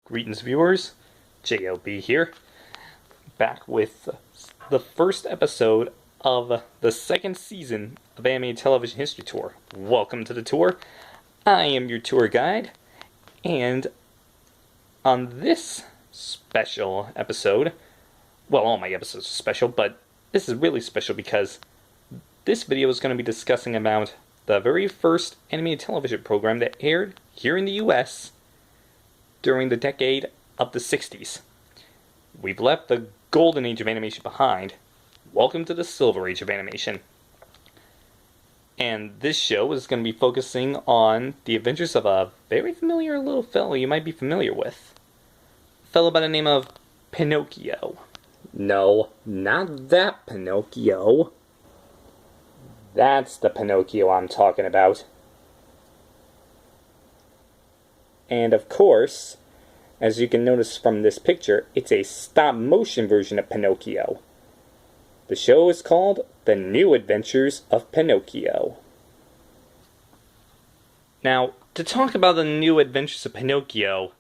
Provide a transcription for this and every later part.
Greetings, viewers. JLB here, back with the first episode of the second season of Animated Television History Tour. Welcome to the tour. I am your tour guide, and on this special episode, well, all my episodes are special, but this is really special because this video is going to be discussing about the very first animated television program that aired here in the US during the decade of the 60s. We've left the golden age of animation behind. Welcome to the silver age of animation. And this show is going to be focusing on the adventures of a very familiar little fellow you might be familiar with. A fellow by the name of Pinocchio. No, not that Pinocchio. That's the Pinocchio I'm talking about. And of course, as you can notice from this picture, it's a stop-motion version of Pinocchio. The show is called The New Adventures of Pinocchio. Now, to talk about The New Adventures of Pinocchio,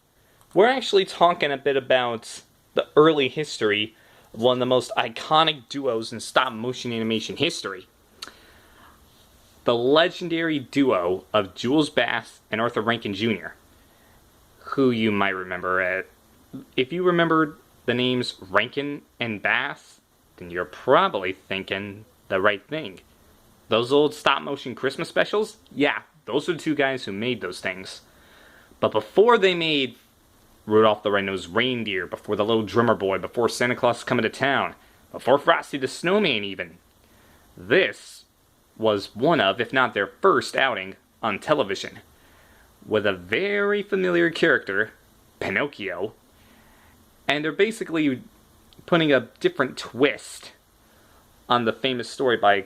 we're actually talking a bit about the early history of one of the most iconic duos in stop-motion animation history. The legendary duo of Jules and Arthur Rankin Jr., who you might remember. If you remember the names Rankin and Bass, then you're probably thinking the right thing. Those old stop-motion Christmas specials? Yeah, those are the two guys who made those things. But before they made Rudolph the Red-Nosed Reindeer, before the Little Drummer Boy, before Santa Claus is Coming to Town, before Frosty the Snowman even, this was one of, if not their first outing on television, with a very familiar character, Pinocchio, and they're basically putting a different twist on the famous story by,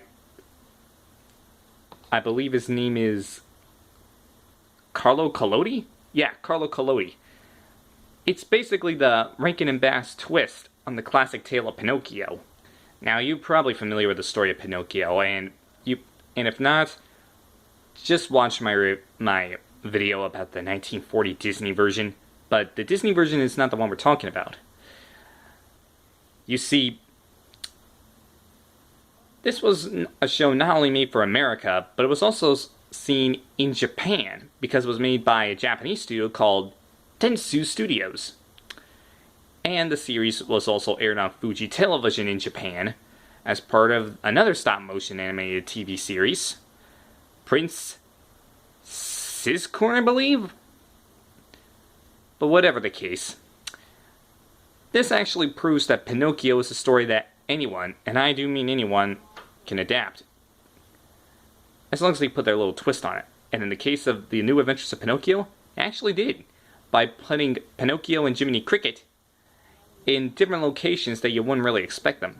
I believe his name is Carlo Collodi? Yeah, Carlo Collodi. It's basically the Rankin and Bass twist on the classic tale of Pinocchio. Now, you're probably familiar with the story of Pinocchio, and if not, just watch my video about the 1940 Disney version, but the Disney version is not the one we're talking about. You see, this was a show not only made for America, but it was also seen in Japan, because it was made by a Japanese studio called Dentsu Studios. And the series was also aired on Fuji Television in Japan, as part of another stop-motion animated TV series, Prince Siscorn, I believe? But whatever the case, this actually proves that Pinocchio is a story that anyone, and I do mean anyone, can adapt, as long as they put their little twist on it. And in the case of The New Adventures of Pinocchio, it actually did, by putting Pinocchio and Jiminy Cricket in different locations that you wouldn't really expect them.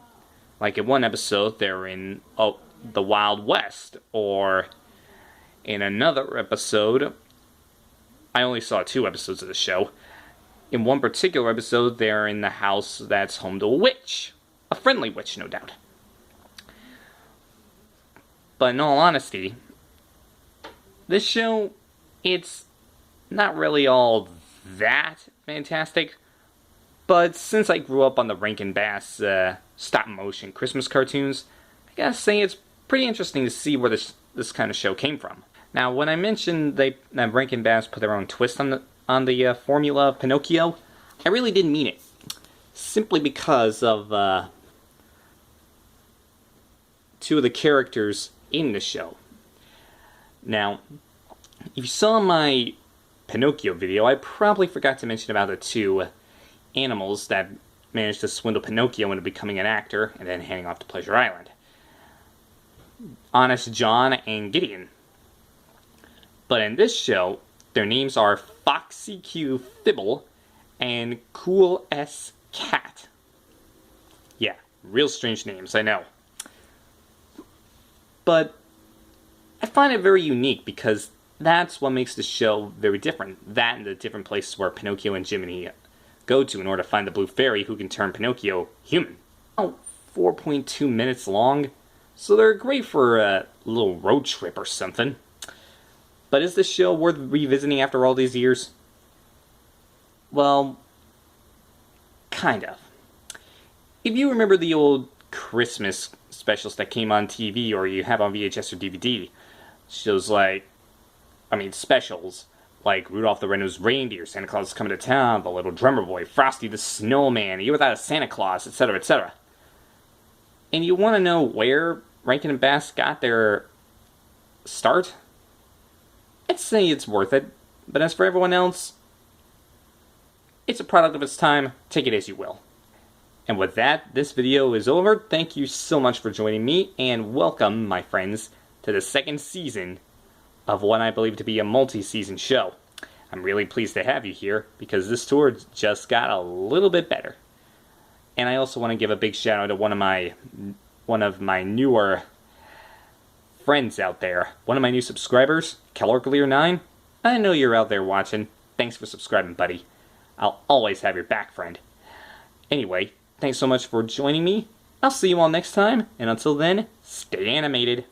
Like in one episode, they're in the Wild West, or in another episode, I only saw 2 episodes of the show. In one particular episode, they're in the house that's home to a witch. A friendly witch, no doubt. But in all honesty, this show, it's not really all that fantastic. But since I grew up on the Rankin Bass stop-motion Christmas cartoons, I gotta say it's pretty interesting to see where this kind of show came from. Now, when I mentioned that Rankin Bass put their own twist on the formula of Pinocchio, I really didn't mean it. Simply because of 2 of the characters in the show. Now, if you saw my Pinocchio video, I probably forgot to mention about the 2 animals that managed to swindle Pinocchio into becoming an actor and then handing off to Pleasure Island. Honest John and Gideon. But in this show, their names are Foxy Q Fibble and Cool S Cat. Yeah, real strange names, I know. But I find it very unique because that's what makes the show very different. That and the different places where Pinocchio and Jiminy go to in order to find the blue fairy who can turn Pinocchio human. 4.2 minutes long, so they're great for a little road trip or something. But is this show worth revisiting after all these years? Well, kind of. If you remember the old Christmas specials that came on TV or you have on VHS or DVD, shows like, specials like Rudolph the Red-Nosed Reindeer, Santa Claus is Coming to Town, The Little Drummer Boy, Frosty the Snowman, A Year Without a Santa Claus, etc., etc. And you want to know where Rankin and Bass got their start? I'd say it's worth it, but as for everyone else, it's a product of its time, take it as you will. And with that, this video is over. Thank you so much for joining me, and welcome, my friends, to the second season of what I believe to be a multi-season show. I'm really pleased to have you here, because this tour just got a little bit better. And I also want to give a big shout out to one of my newer friends out there. One of my new subscribers, Calorclear9. I know you're out there watching. Thanks for subscribing, buddy. I'll always have your back, friend. Anyway, thanks so much for joining me. I'll see you all next time, and until then, stay animated.